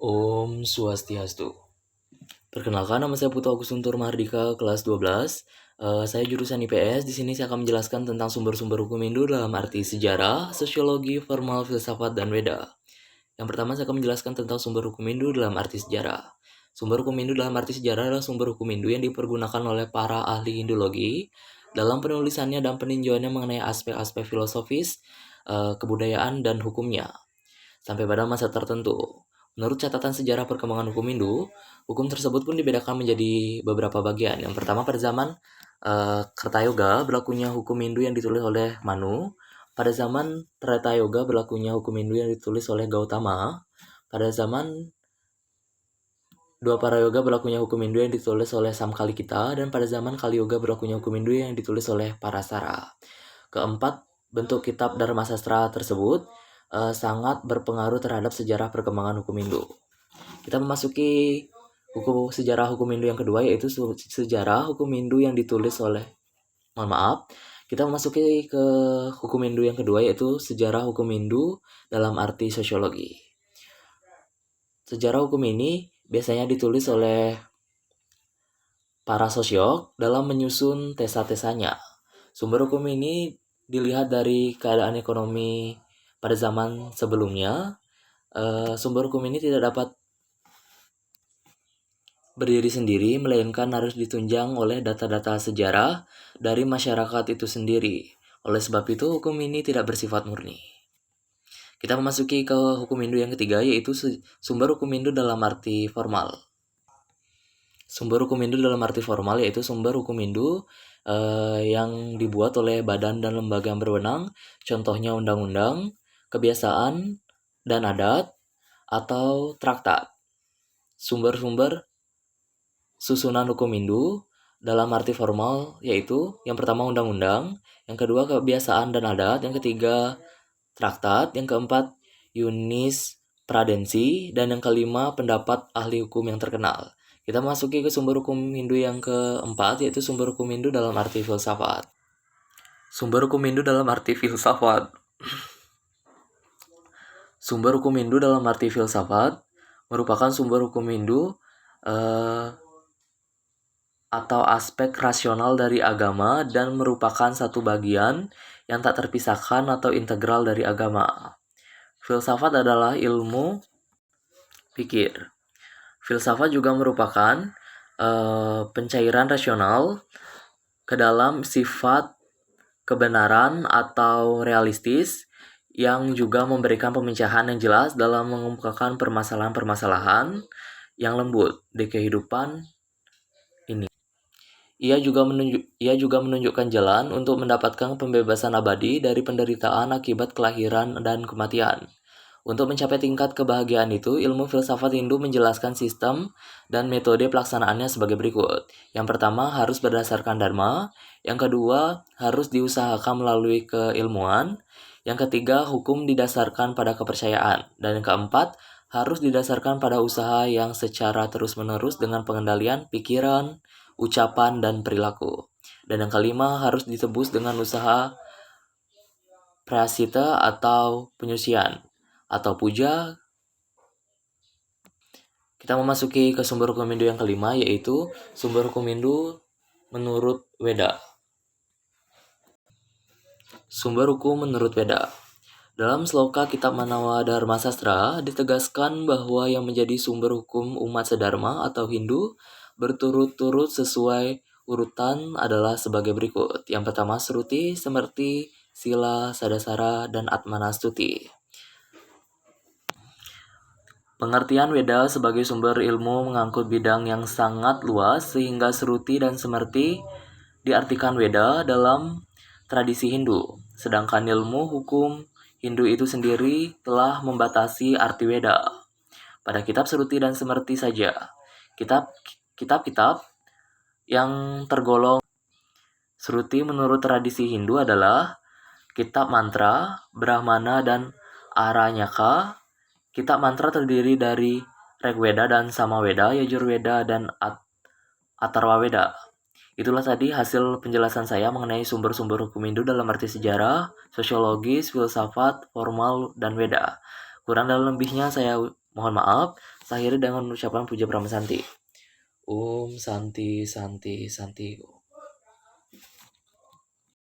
Om Swastiastu. Perkenalkan, nama saya Putu Agus Suntur Mahardika, kelas 12. Saya jurusan IPS. Di sini saya akan menjelaskan tentang sumber-sumber hukum Hindu dalam arti sejarah, sosiologi, formal, filsafat, dan Weda. Yang pertama, saya akan menjelaskan tentang sumber hukum Hindu dalam arti sejarah. Sumber hukum Hindu dalam arti sejarah adalah sumber hukum Hindu yang dipergunakan oleh para ahli Hindologi dalam penulisannya dan peninjauannya mengenai aspek-aspek filosofis, kebudayaan, dan hukumnya sampai pada masa tertentu. Menurut catatan sejarah perkembangan hukum Hindu, hukum tersebut pun dibedakan menjadi beberapa bagian. Yang pertama, pada zaman Kertayoga berlakunya hukum Hindu yang ditulis oleh Manu. Pada zaman Treta Yoga berlakunya hukum Hindu yang ditulis oleh Gautama. Pada zaman Dwapara Yoga berlakunya hukum Hindu yang ditulis oleh Samkalikita, dan pada zaman Kali Yoga berlakunya hukum Hindu yang ditulis oleh Parasara. Keempat, bentuk kitab Dharma Sastra tersebut sangat berpengaruh terhadap sejarah perkembangan hukum Hindu. Kita memasuki sejarah hukum Hindu yang kedua, yaitu sejarah hukum Hindu yang ditulis oleh kita memasuki ke hukum Hindu yang kedua, yaitu sejarah hukum Hindu dalam arti sosiologi. Sejarah hukum ini biasanya ditulis oleh para sosiolog dalam menyusun tesa-tesanya. Sumber hukum ini dilihat dari keadaan ekonomi pada zaman sebelumnya. Sumber hukum ini tidak dapat berdiri sendiri, melainkan harus ditunjang oleh data-data sejarah dari masyarakat itu sendiri. Oleh sebab itu, hukum ini tidak bersifat murni. Kita memasuki ke hukum Hindu yang ketiga, yaitu sumber hukum Hindu dalam arti formal. Sumber hukum Hindu dalam arti formal yaitu sumber hukum Hindu yang dibuat oleh badan dan lembaga yang berwenang, contohnya undang-undang, kebiasaan, dan adat, atau traktat. Sumber-sumber susunan hukum Hindu dalam arti formal yaitu yang pertama undang-undang, yang kedua kebiasaan dan adat, yang ketiga traktat, yang keempat jurisprudensi, dan yang kelima pendapat ahli hukum yang terkenal. Kita masuki ke sumber hukum Hindu yang keempat, yaitu sumber hukum Hindu dalam arti filsafat. Sumber hukum Hindu dalam arti filsafat. Sumber hukum Hindu dalam arti filsafat merupakan sumber hukum Hindu atau aspek rasional dari agama dan merupakan satu bagian yang tak terpisahkan atau integral dari agama. Filsafat adalah ilmu pikir. Filsafat juga merupakan pencairan rasional ke dalam sifat kebenaran atau realistis yang juga memberikan pemecahan yang jelas dalam mengemukakan permasalahan-permasalahan yang lembut di kehidupan ini. Ia juga menunjukkan jalan untuk mendapatkan pembebasan abadi dari penderitaan akibat kelahiran dan kematian. Untuk mencapai tingkat kebahagiaan itu, ilmu filsafat Hindu menjelaskan sistem dan metode pelaksanaannya sebagai berikut. Yang pertama, harus berdasarkan dharma. Yang kedua, harus diusahakan melalui keilmuan. Yang ketiga, hukum didasarkan pada kepercayaan. Dan yang keempat, harus didasarkan pada usaha yang secara terus-menerus dengan pengendalian pikiran, ucapan, dan perilaku. Dan yang kelima, harus ditebus dengan usaha prasita atau penyucian atau puja. Kita memasuki ke sumber hukum Hindu yang kelima, yaitu sumber hukum Hindu menurut Weda. Sumber hukum menurut Weda. Dalam sloka kitab Manawa Dharma Sastra ditegaskan bahwa yang menjadi sumber hukum umat sedharma atau Hindu berturut-turut sesuai urutan adalah sebagai berikut. Yang pertama, Sruti, Smriti, Sila, Sadasara, dan Atmanastuti. Pengertian Weda sebagai sumber ilmu mengangkut bidang yang sangat luas sehingga Sruti dan Smriti diartikan Weda dalam tradisi Hindu. Sedangkan ilmu hukum Hindu itu sendiri telah membatasi arti Weda pada kitab Sruti dan Smriti saja. Kitab-kitab yang tergolong Sruti menurut tradisi Hindu adalah kitab mantra, Brahmana, dan Aranyaka. Kitab mantra terdiri dari Rigveda dan Samaveda, Yajurveda, dan Atharvaveda. Itulah tadi hasil penjelasan saya mengenai sumber-sumber hukum Hindu dalam arti sejarah, sosiologis, filsafat, formal, dan Weda. Kurang dan lebihnya saya Mohon maaf, saya akhiri dengan ucapan puja Brahma Santi. Om Santi Santi Santi.